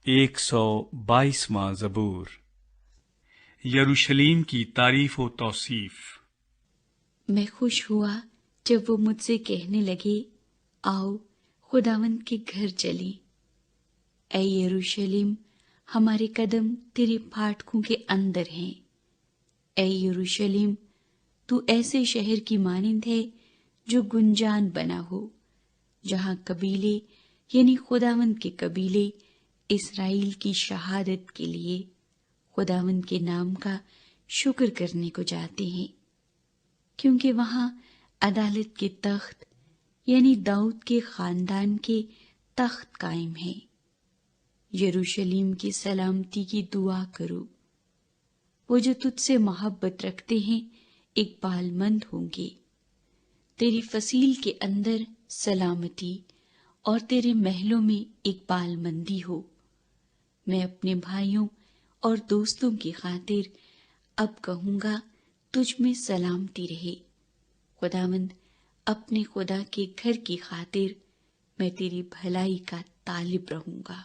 122واں زبور۔ یروشلیم کی تعریف و توصیف۔ میں خوش ہوا جب وہ مجھ سے کہنے لگے، آؤ خداوند کے گھر چلیں۔ اے یروشلیم، ہمارے قدم تیرے پھاٹکوں کے اندر ہیں۔ اے یروشلیم، تو ایسے شہر کی مانند ہے جو گنجان بنا ہو، جہاں قبیلے یعنی خداوند کے قبیلے اسرائیل کی شہادت کے لیے خداوند کے نام کا شکر کرنے کو جاتے ہیں، کیونکہ وہاں عدالت کے تخت یعنی داؤد کے خاندان کے تخت قائم ہیں۔ یروشلیم کی سلامتی کی دعا کرو، وہ جو تجھ سے محبت رکھتے ہیں اقبال مند ہوں گے۔ تیری فصیل کے اندر سلامتی اور تیرے محلوں میں اقبال مندی ہو۔ میں اپنے بھائیوں اور دوستوں کی خاطر اب کہوں گا، تجھ میں سلامتی رہے۔ خداوند اپنے خدا کے گھر کی خاطر میں تیری بھلائی کا طالب رہوں گا۔